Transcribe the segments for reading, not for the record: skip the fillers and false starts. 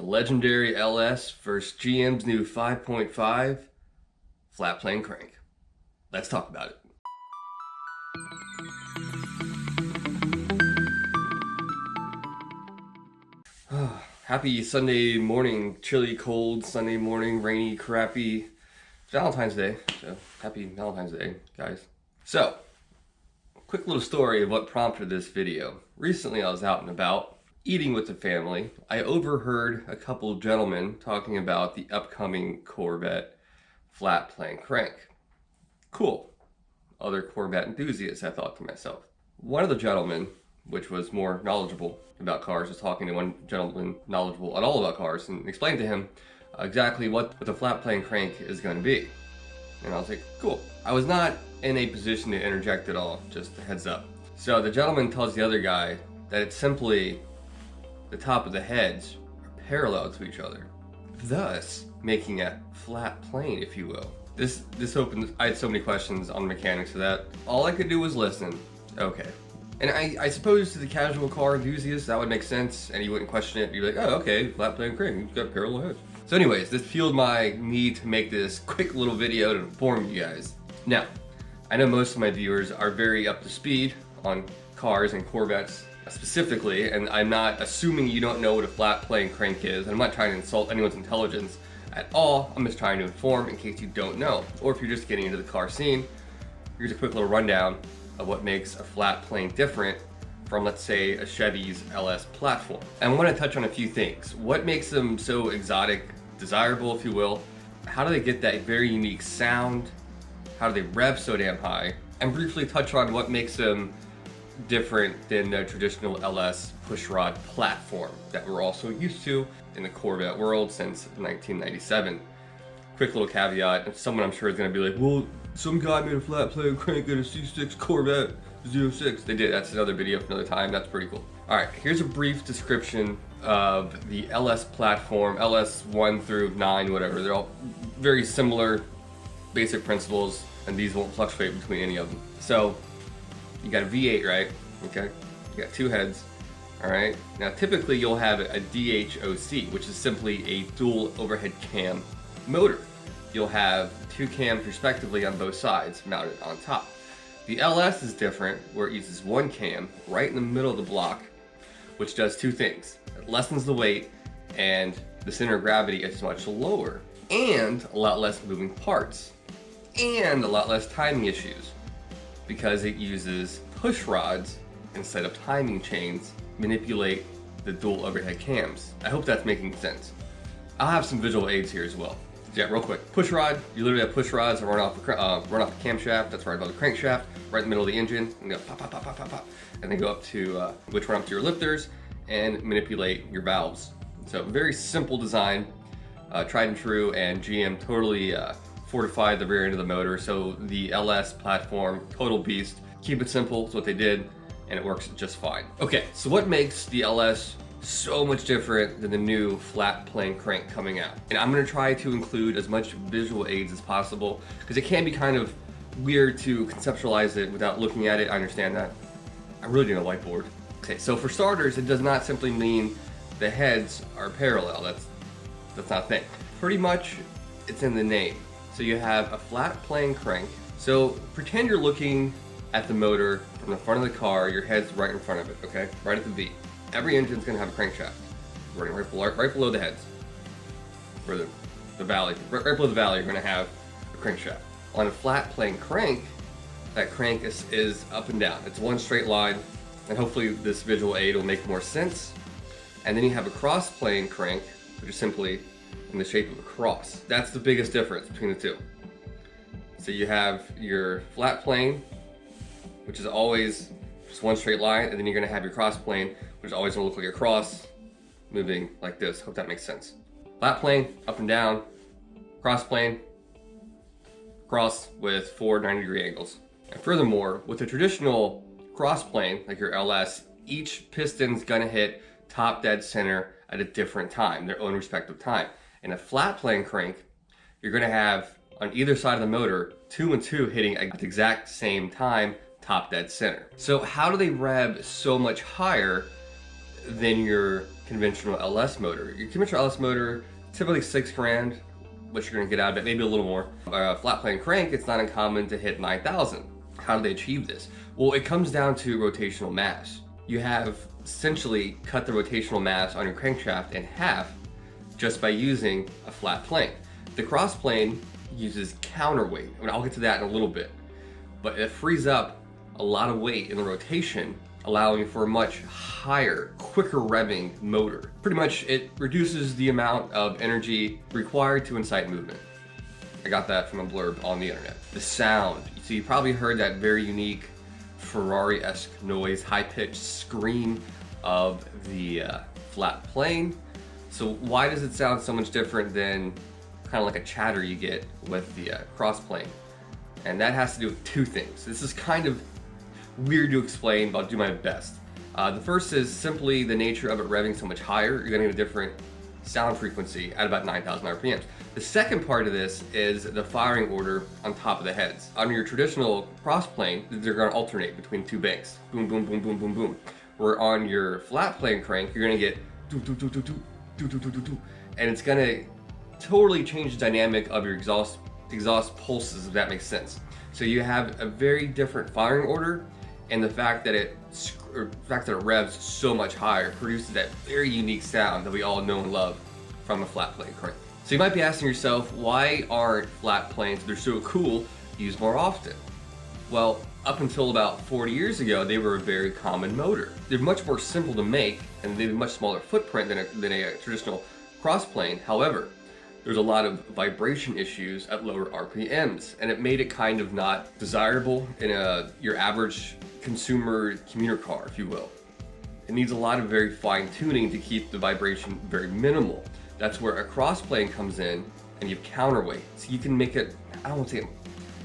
The legendary LS versus GM's new 5.5 flat plane crank. Let's talk about it. Happy Sunday morning, chilly, cold Sunday morning, rainy, crappy Valentine's Day. So happy Valentine's Day, guys. So, quick little story of what prompted this video. Recently I was out and about, eating with the family. I overheard a couple of gentlemen talking about the upcoming Corvette flat plane crank. Cool. Other Corvette enthusiasts, I thought to myself. One of the gentlemen, which was more knowledgeable about cars, was talking to one gentleman knowledgeable at all about cars and explained to him exactly what the flat plane crank is going to be. And I was like, cool. I was not in a position to interject at all, just a heads up. So the gentleman tells the other guy that it's simply the top of the heads are parallel to each other, thus making a flat plane, if you will. This opened, I had so many questions on the mechanics of that. All I could do was listen. Okay. And I suppose to the casual car enthusiast, that would make sense, and you wouldn't question it. You'd be like, oh, okay, flat plane crank, you've got parallel heads. So anyways, this fueled my need to make this quick little video to inform you guys. Now, I know most of my viewers are very up to speed on cars and Corvettes specifically, and I'm not assuming you don't know what a flat plane crank is. I'm not trying to insult anyone's intelligence at all. I'm just trying to inform in case you don't know. Or if you're just getting into the car scene, here's a quick little rundown of what makes a flat plane different from, let's say, a Chevy's LS platform. And I want to touch on a few things. What makes them so exotic, desirable, if you will? How do they get that very unique sound? How do they rev so damn high? And briefly touch on what makes them different than the traditional LS pushrod platform that we're also used to in the Corvette world since 1997. Quick little caveat, and someone I'm sure is going to be like, well, some guy made a flat plane crank in a C6 Corvette 06. They did. That's another video for another time. That's pretty cool. Alright, here's a brief description of the LS platform, LS 1 through 9, whatever. They're all very similar basic principles, and these won't fluctuate between any of them. So, you got a V8, right? Okay. You got two heads. Alright. Now, typically you'll have a DHOC, which is simply a dual overhead cam motor. You'll have two cams respectively on both sides mounted on top. The LS is different, where it uses one cam right in the middle of the block, which does two things. It lessens the weight, and the center of gravity is much lower, and a lot less moving parts, and a lot less timing issues, because it uses push rods instead of timing chains to manipulate the dual overhead cams. I hope that's making sense. I'll have some visual aids here as well. So yeah, real quick. Push rod, you literally have push rods that run off the camshaft, that's right above the crankshaft, right in the middle of the engine, and they go pop, pop, pop, pop, pop, pop, and they go up to, which run up to your lifters and manipulate your valves. So very simple design, tried and true, and GM totally fortified the rear end of the motor, so the LS platform, total beast. Keep it simple, is what they did, and it works just fine. Okay, so what makes the LS so much different than the new flat plane crank coming out? And I'm going to try to include as much visual aids as possible, because it can be kind of weird to conceptualize it without looking at it. I understand that. I really need a whiteboard. Okay, so for starters, it does not simply mean the heads are parallel. That's not a thing. Pretty much, it's in the name. So you have a flat plane crank. So pretend you're looking at the motor from the front of the car, your head's right in front of it, okay? Right at the V. Every engine's gonna have a crankshaft running right below the heads. Or the valley. Right below the valley, you're gonna have a crankshaft. On a flat plane crank, that crank is up and down. It's one straight line, and hopefully this visual aid will make more sense. And then you have a cross plane crank, which is simply in the shape of a cross. That's the biggest difference between the two. So you have your flat plane, which is always just one straight line, and then you're gonna have your cross plane, which is always gonna look like a cross, moving like this. Hope that makes sense. Flat plane, up and down, cross plane, cross with 4 90-degree angles. And furthermore, with a traditional cross plane, like your LS, each piston's gonna hit top dead center at a different time, their own respective time. In a flat plane crank, you're gonna have on either side of the motor, 2 and 2 hitting at the exact same time, top dead center. So how do they rev so much higher than your conventional LS motor. Your conventional LS motor, typically $6,000, which you're gonna get out of it, maybe a little more. A flat plane crank, it's not uncommon to hit 9,000. How do they achieve this? Well, it comes down to rotational mass. You have essentially cut the rotational mass on your crankshaft in half just by using a flat plane. The cross plane uses counterweight. I mean, I'll get to that in a little bit, but it frees up a lot of weight in the rotation, allowing for a much higher, quicker revving motor. Pretty much, it reduces the amount of energy required to incite movement. I got that from a blurb on the internet. The sound. So you probably heard that very unique Ferrari-esque noise, high-pitched scream of the flat plane. So why does it sound so much different than kind of like a chatter you get with the cross plane? And that has to do with two things. This is kind of weird to explain, but I'll do my best. The first is simply the nature of it revving so much higher. You're gonna get a different sound frequency at about 9,000 RPMs. The second part of this is the firing order on top of the heads. On your traditional cross plane, they're gonna alternate between two banks. Boom, boom, boom, boom, boom, boom. Where on your flat plane crank, you're gonna get do, do, do, do, do, do, do, do, do, do. And it's gonna totally change the dynamic of your exhaust pulses, if that makes sense. So you have a very different firing order, and the fact that it revs so much higher produces that very unique sound that we all know and love from a flat plane crank. So you might be asking yourself, why aren't flat planes, they're so cool, used more often? Well, up until about 40 years ago, they were a very common motor. They're much more simple to make, and they have a much smaller footprint than a traditional cross plane. However, there's a lot of vibration issues at lower RPMs, and it made it kind of not desirable in your average consumer commuter car, if you will. It needs a lot of very fine tuning to keep the vibration very minimal. That's where a cross plane comes in, and you have counterweight. So you can make it, I don't want to say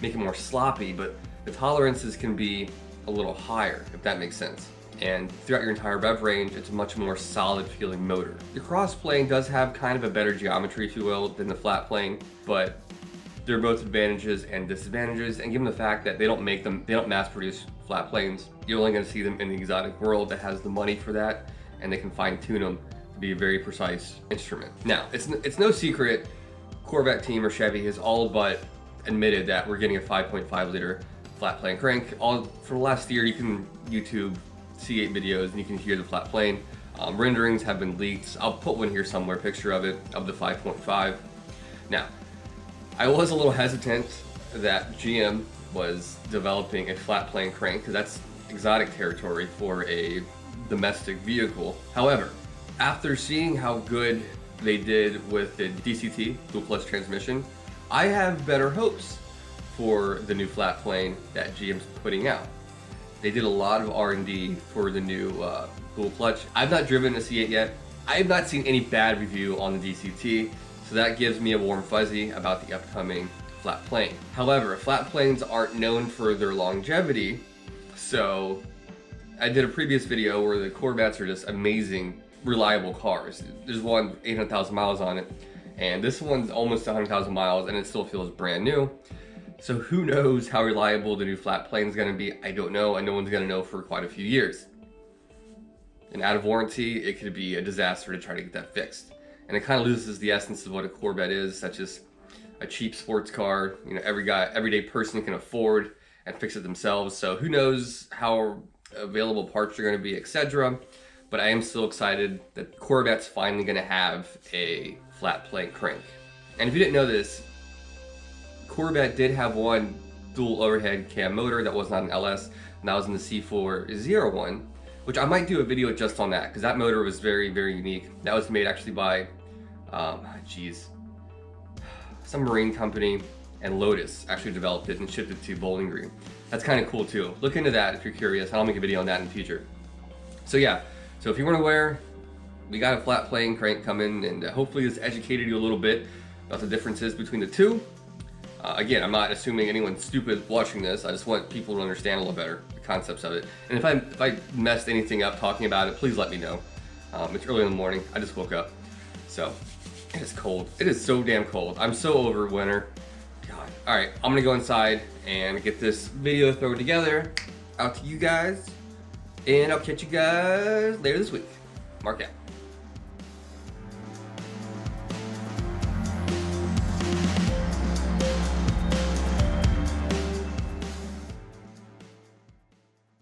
make it more sloppy, but the tolerances can be a little higher, if that makes sense. And throughout your entire rev range, it's a much more solid feeling motor. The cross plane does have kind of a better geometry, if you will, than the flat plane, but they're both advantages and disadvantages. And given the fact that they don't mass produce flat planes, you're only gonna see them in the exotic world that has the money for that, and they can fine tune them to be a very precise instrument. Now, it's no secret, Corvette team or Chevy has all but admitted that we're getting a 5.5 liter flat plane crank. For the last year, you can YouTube C8 videos and you can hear the flat plane. Renderings have been leaked. I'll put one here somewhere, picture of it, of the 5.5. Now, I was a little hesitant that GM was developing a flat plane crank because that's exotic territory for a domestic vehicle. However, after seeing how good they did with the DCT, dual clutch transmission, I have better hopes for the new flat plane that GM's putting out. They did a lot of R&D for the new dual clutch. I've not driven a C8 yet. I have not seen any bad review on the DCT, so that gives me a warm fuzzy about the upcoming flat plane. However, flat planes aren't known for their longevity, so I did a previous video where the Corvettes are just amazing, reliable cars. There's one 800,000 miles on it, and this one's almost 100,000 miles, and it still feels brand new. So who knows how reliable the new flat plane is going to be? I don't know, and no one's going to know for quite a few years. And out of warranty, it could be a disaster to try to get that fixed. And it kind of loses the essence of what a Corvette is, such as a cheap sports car, you know, everyday person can afford and fix it themselves. So who knows how available parts are going to be, etc. But I am still excited that Corvette's finally going to have a flat plane crank. And if you didn't know this, Corvette did have one dual overhead cam motor that was not an LS, and that was in the C401, which I might do a video just on that, because that motor was very, very unique. That was made actually by, some marine company, and Lotus actually developed it and shipped it to Bowling Green. That's kind of cool too. Look into that if you're curious, and I'll make a video on that in the future. So yeah, so if you weren't aware, we got a flat plane crank coming, and hopefully this educated you a little bit about the differences between the two. Again, I'm not assuming anyone's stupid watching this. I just want people to understand a little better the concepts of it. And if I messed anything up talking about it, please let me know. It's early in the morning. I just woke up. So, it is cold. It is so damn cold. I'm so over winter. God. Alright, I'm gonna go inside and get this video thrown together out to you guys. And I'll catch you guys later this week. Mark out.